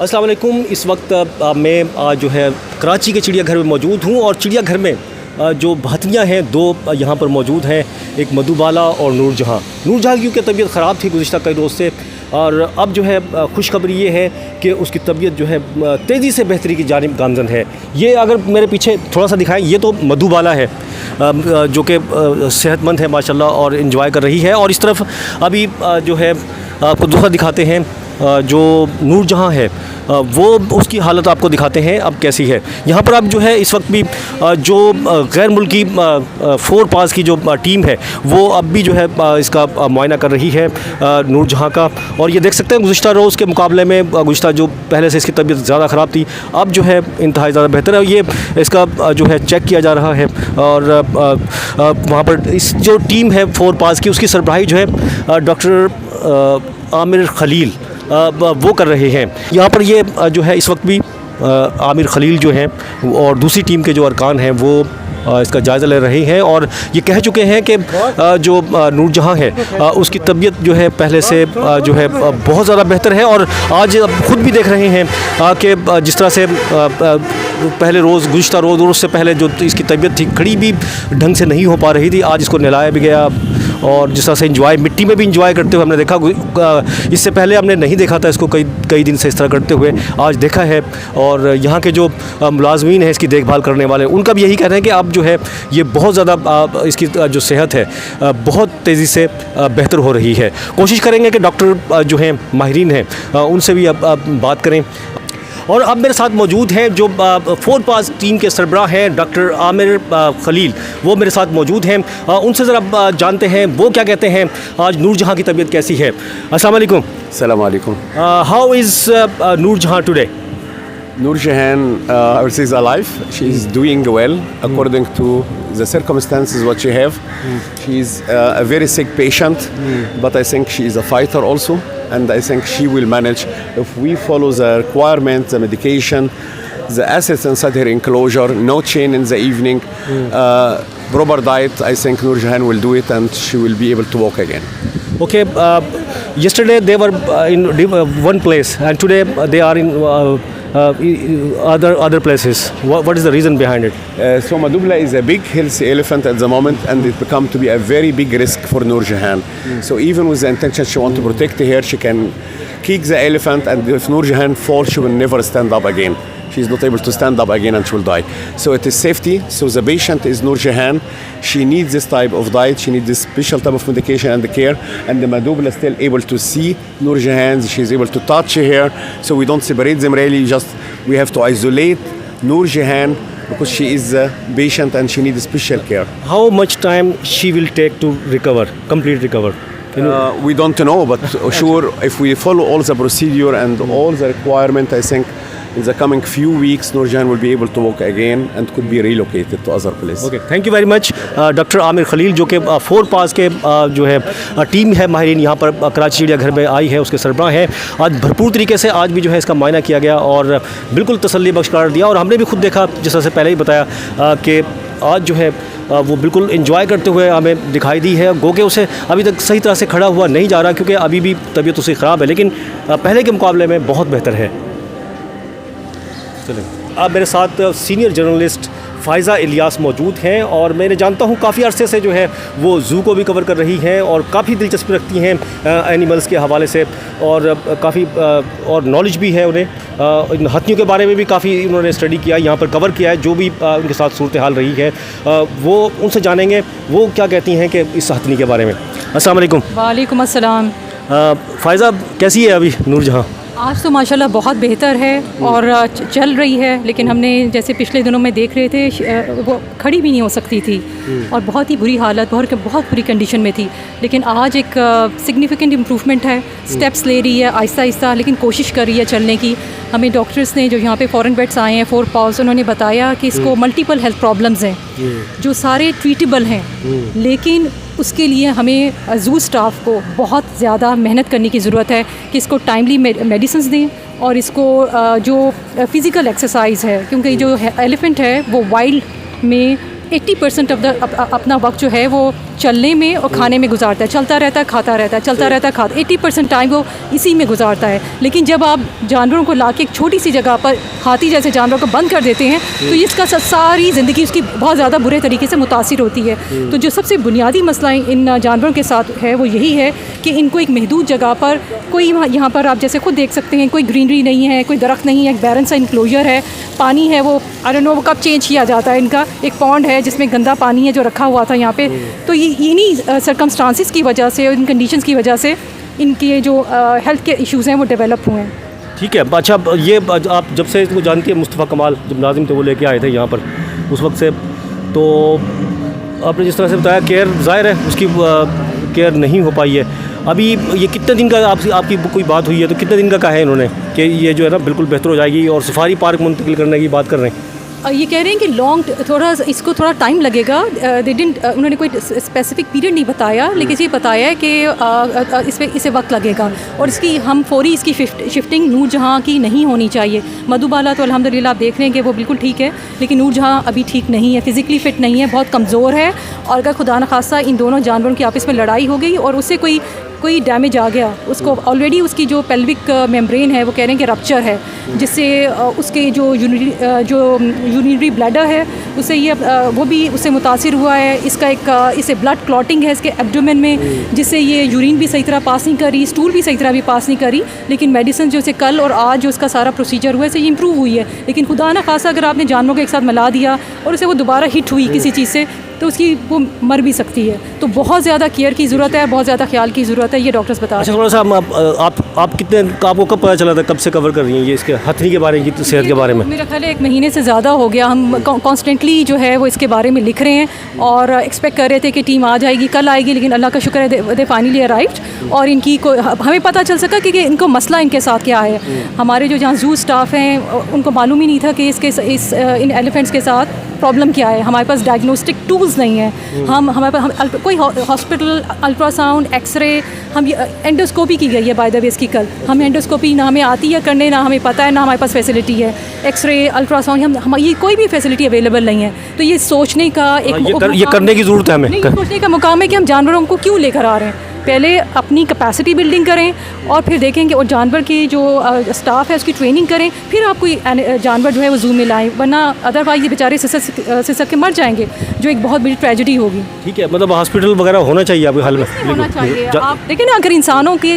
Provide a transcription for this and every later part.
अस्सलाम वालेकुम। इस वक्त मैं जो है कराची के चिड़ियाघर में मौजूद हूँ और चिड़ियाघर में जो बहतियाँ हैं दो यहाँ पर मौजूद हैं, एक मधुबाला और नूरजहाँ। नूरजहाँ की तबीयत ख़राब थी गुज़िश्ता कई रोज़ से, और अब जो है खुशखबरी ये है कि उसकी तबीयत जो है तेज़ी से बेहतरी की जानिब गामज़न है। ये अगर मेरे पीछे थोड़ा सा दिखाएं, ये तो मधुबाला है जो कि सेहतमंद है माशाल्लाह और इन्जॉय कर रही है। और इस तरफ अभी जो है आपको दूसरा दिखाते हैं जो नूरजहाँ है, वो उसकी हालत आपको दिखाते हैं अब कैसी है। यहाँ पर अब जो है इस वक्त भी जो गैर मुल्की 4 पास की जो टीम है वो अब भी जो है इसका मुआयना कर रही है नूरजहाँ का। और ये देख सकते हैं गुज़िश्ता रोज़ के मुकाबले में गुज़िश्ता जो पहले से इसकी तबीयत ज़्यादा ख़राब थी, अब जो है इंतहाई ज़्यादा बेहतर है। ये इसका जो है चेक किया जा रहा है और वहाँ पर इस जो टीम है 4 पास की, उसकी सरबराही जो है डॉक्टर आमिर खलील वो कर रहे हैं। यहाँ पर ये जो है इस वक्त भी आमिर खलील जो हैं और दूसरी टीम के जो अरकान हैं वो इसका जायज़ा ले रहे हैं और ये कह चुके हैं कि जो नूरजहाँ है उसकी तबीयत जो है पहले से जो है बहुत ज़्यादा बेहतर है। और आज ख़ुद भी देख रहे हैं कि जिस तरह से पहले रोज़ गुज़िश्ता रोज़ से पहले जो इसकी तबीयत थी खड़ी भी ढंग से नहीं हो पा रही थी, आज इसको नहलाया भी गया और जिस तरह से इंजॉय मिट्टी में भी इंजॉय करते हुए हमने देखा। इससे पहले हमने नहीं देखा था इसको कई दिन से इस तरह करते हुए, आज देखा है। और यहाँ के जो मुलाजमीन हैं इसकी देखभाल करने वाले, उनका भी यही कहना है कि अब जो है ये बहुत ज़्यादा इसकी जो सेहत है बहुत तेज़ी से बेहतर हो रही है। कोशिश करेंगे कि डॉक्टर जो हैं माहिरीन हैं उनसे भी अब बात करें। और अब मेरे साथ मौजूद हैं जो 4 पास टीम के सरबराह हैं डॉक्टर आमिर खलील, वो मेरे साथ मौजूद हैं। उनसे ज़रा जानते हैं वो क्या कहते हैं, आज नूरजहाँ की तबीयत कैसी है। अस्सलाम वालेकुम। अस्सलाम वालेकुम। How is Nurjahan today? Nurjahan, I would say, is alive. She is doing well according to the circumstances what she have. She is a very sick patient, but I think she is a fighter also, and I think she will manage if we follow the requirements, the medication, the assets inside her enclosure, no chain in the evening, proper diet. I think Nurjahan will do it, and she will be able to walk again. Okay. Yesterday they were in one place, and today they are in other places. What is the reason behind it? So Madubla is a big healthy elephant at the moment, and it become to be a very big risk for Nurjahan. So even with the intention she want to protect her, she can kick the elephant, and if Nurjahan falls, she will never stand up again. She is not able to stand up again and she will die. So it is safety. So the patient is Nurjahan. She needs this type of diet. She needs this special type of medication and the care. And the Madubla is still able to see Nurjahan. She is able to touch her. So we don't separate them really. We have to isolate Nurjahan because she is a patient and she needs special care. How much time she will take to recover, complete recover? We don't know, but sure, if we follow all the procedure and all the requirement, I think in the coming few weeks, Nurjahan will be able to walk again and could be relocated to other place. Okay, thank you very much, doctor Aamir Khalil, जो कि 4 पास के जो है team है माहिरीन यहाँ पर कराची चिड़ियाघर में आई है, उसके सरबराह हैं। आज भरपूर तरीके से आज भी जो है इसका मुआयना किया गया और बिल्कुल तसल्ली बख्श करार दिया। और हमने भी खुद देखा, जिस तरह से पहले ही बताया कि आज जो है वो बिल्कुल एंजॉय करते हुए हमें दिखाई दी है। गो के उसे अभी तक सही तरह से खड़ा हुआ नहीं जा रहा क्योंकि अभी भी तबीयत उसकी ख़राब है, लेकिन पहले के मुकाबले में बहुत बेहतर है। चलें, अब मेरे साथ सीनियर जर्नलिस्ट फ़ायज़ा इलियास मौजूद हैं और मैंने जानता हूँ काफ़ी अरसे से जो है वो ज़ू को भी कवर कर रही हैं और काफ़ी दिलचस्पी रखती हैं एनिमल्स के हवाले से और काफ़ी और नॉलेज भी है उन्हें। इन हाथियों के बारे में भी काफ़ी उन्होंने स्टडी किया, यहाँ पर कवर किया है, जो भी उनके साथ सूरत हाल रही है वो उनसे जानेंगे वो क्या कहती हैं कि इस हथनी के बारे में। अस्सलाम वालेकुम। वालेकुम अस्सलाम। फ़ायज़ा कैसी है अभी नूरजहाँ? आज तो माशाल्लाह बहुत बेहतर है और चल रही है, लेकिन हमने जैसे पिछले दिनों में देख रहे थे वो खड़ी भी नहीं हो सकती थी और बहुत ही बुरी हालत, बहुत बुरी कंडीशन में थी। लेकिन आज एक सिग्निफिकेंट इम्प्रूवमेंट है, स्टेप्स ले रही है आहिस्ता आहिस्ता, लेकिन कोशिश कर रही है चलने की। हमें डॉक्टर्स ने जो यहाँ पे फॉरेन वेट्स आए हैं 4 पास, उन्होंने बताया कि इसको मल्टीपल हेल्थ प्रॉब्लम्स हैं जो सारे ट्रीटेबल हैं, लेकिन उसके लिए हमें ज़ू स्टाफ को बहुत ज़्यादा मेहनत करने की ज़रूरत है कि इसको टाइमली मेडिसिन्स दें और इसको जो फ़िज़िकल एक्सरसाइज है, क्योंकि जो एलिफेंट है वो वाइल्ड में 80% अपना वक्त जो है वो चलने में और खाने में गुजारता है, चलता रहता है, खाता रहता है, चलता रहता है, खाता 80% टाइम वो इसी में गुजारता है। लेकिन जब आप जानवरों को लाके एक छोटी सी जगह पर हाथी जैसे जानवरों को बंद कर देते हैं तो इसका सारी ज़िंदगी उसकी बहुत ज़्यादा बुरे तरीके से मुतासिर होती है। तो जो सबसे बुनियादी मसला इन जानवरों के साथ है वो यही है कि इनको एक महदूद जगह पर कोई यहाँ पर आप जैसे खुद देख सकते हैं कोई ग्रीनरी नहीं है, कोई दरख्त नहीं है, एक बैरन सा इनक्लोजर है, पानी है वो आई डोंट नो वो कब चेंज किया जाता है। इनका एक पॉन्ड है जिसमें गंदा पानी है जो रखा हुआ था यहाँ पे। तो ये इन्हीं सर्कमस्टांसिस की वजह से और इन कंडीशंस की वजह से इनके जो हेल्थ के इश्यूज़ हैं वो डेवलप हुए हैं। ठीक है। अच्छा, ये आप जब से इसको जानती है, मुस्तफ़ा कमाल जब नाजिम थे वो लेके आए थे यहाँ पर उस वक्त से, तो आपने जिस तरह से बताया केयर ज़ाहिर है उसकी केयर नहीं हो पाई है। अभी ये कितने दिन का आपकी कोई बात हुई है तो कितने दिन का कहा है इन्होंने कि ये जो है ना बिल्कुल बेहतर हो जाएगी और सफारी पार्क मुंतकिल करने की बात कर रहे हैं? ये कह रहे हैं कि इसको थोड़ा टाइम लगेगा। उन्होंने कोई स्पेसिफिक पीरियड नहीं बताया, लेकिन ये बताया है कि इसे वक्त लगेगा और इसकी शिफ्टिंग नूरजहाँ की नहीं होनी चाहिए। मधुबाला तो अल्हम्दुलिल्लाह आप देख रहे हैं कि वो बिल्कुल ठीक है, लेकिन नूरजहाँ अभी ठीक नहीं है, फिज़िकली फ़िट नहीं है, बहुत कमज़ोर है। और अगर खुदा न खास्ता इन दोनों जानवरों की आपस में लड़ाई हो गई और उससे कोई डैमेज आ गया, उसको ऑलरेडी उसकी जो पेल्विक मेम्ब्रेन है वो कह रहे हैं कि रप्चर है, जिससे उसके जो यूरिनरी ब्लैडर है उससे वो भी उससे मुतासिर हुआ है। इसे ब्लड क्लॉटिंग है इसके एब्डोमेन में, जिससे ये यूरिन भी सही तरह पास नहीं करी, स्टूल भी सही तरह भी पास नहीं करी। लेकिन मेडिसिन जो इसे कल और आज जो उसका सारा प्रोसीजर हुआ है ये इम्प्रूव हुई है। लेकिन खुदा न खासा अगर आपने जानवरों को एक साथ मिला दिया और उसे वो दोबारा हिट हुई किसी चीज़ से तो वो मर भी सकती है। तो बहुत ज़्यादा केयर की ज़रूरत है, बहुत ज़्यादा ख्याल की ज़रूरत है, ये डॉक्टर्स बता रहे हैं। थोड़ा सा आपको कब पता चला था, कब से कवर कर रही हैं ये इसके हथनी के बारे में, सेहत के बारे में? मेरा ख्याल है 1 महीने से ज़्यादा हो गया। हम कॉन्स्टेंटली जो है वो इसके बारे में लिख रहे हैं और एक्सपेक्ट कर रहे थे कि टीम आ जाएगी, कल आएगी, लेकिन अल्लाह का शुक्र है दे फाइनली अराइव्ड। और हमें पता चल सका कि इनको मसला इनके साथ क्या है। हमारे जो जहाँ जू स्टाफ हैं उनको मालूम ही नहीं था कि इन एलिफेंट्स के साथ प्रॉब्लम क्या है। हमारे पास डायग्नोस्टिक टूल्स नहीं हैं, कोई हॉस्पिटल अल्ट्रासाउंड एक्सरे, हम एंडोस्कोपी की गई है बाय द वे इसकी कल, हम एंडोस्कोपी ना हमें आती है करने, ना हमें पता है, ना हमारे पास फैसिलिटी है। एक्सरे अल्ट्रासाउंड हम ये कोई भी फैसिलिटी अवेलेबल नहीं है। तो ये सोचने का ये करने की ज़रूरत है हमें, सोचने का मुकाम है कि हम जानवरों को क्यों लेकर आ रहे हैं। पहले अपनी कैपेसिटी बिल्डिंग करें और फिर देखेंगे और जानवर की जो स्टाफ है उसकी ट्रेनिंग करें, फिर आप कोई जानवर जो है वो जू में लाएं, वरना अदरवाइज ये बेचारे सिसक के मर जाएंगे, जो एक बहुत बड़ी ट्रेजेडी होगी। ठीक है, मतलब हॉस्पिटल वगैरह होना चाहिए आपके हाल में, होना चाहिए। आप देखें ना,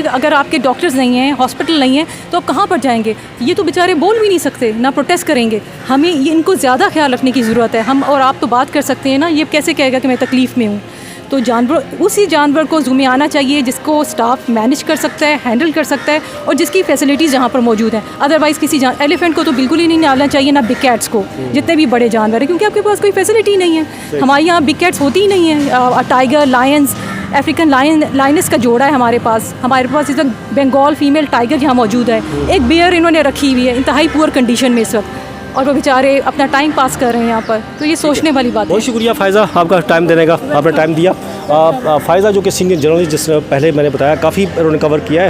अगर आपके डॉक्टर्स नहीं हैं, हॉस्पिटल नहीं है, तो आप कहाँ पर जाएंगे? ये तो बेचारे बोल भी नहीं सकते, ना प्रोटेस्ट करेंगे। हमें इनको ज़्यादा ख्याल रखने की ज़रूरत है। हम और आप तो बात कर सकते हैं ना, ये कैसे कहेगा कि मैं तकलीफ़ में हूँ? तो उसी जानवर को जू में आना चाहिए जिसको स्टाफ मैनेज कर सकता है, हैंडल कर सकता है और जिसकी फैसिलिटीज़ जहाँ पर मौजूद हैं। अदरवाइज़ एलिफेंट को तो बिल्कुल ही नहीं आना चाहिए, ना बिग कैट्स को, जितने भी बड़े जानवर हैं, क्योंकि आपके पास कोई फैसिलिटी नहीं है। हमारे यहाँ बिग कैट्स होती ही नहीं है। टाइगर, लायंस, अफ्रीकन लाइनस का जोड़ा है हमारे पास इस वक्त बंगाल फीमेल टाइगर यहाँ मौजूद है। एक बेयर इन्होंने रखी हुई है इंतहाई पुअर कंडीशन में इस वक्त, और वो बेचारे अपना टाइम पास कर रहे हैं यहाँ पर। तो ये सोचने वाली बात है। बहुत शुक्रिया फ़ायज़ा आपका टाइम देने का, आपने टाइम दिया। फ़ायज़ा जो कि सीनियर जर्नलिस्ट, जिस पहले मैंने बताया, काफ़ी उन्होंने कवर किया है।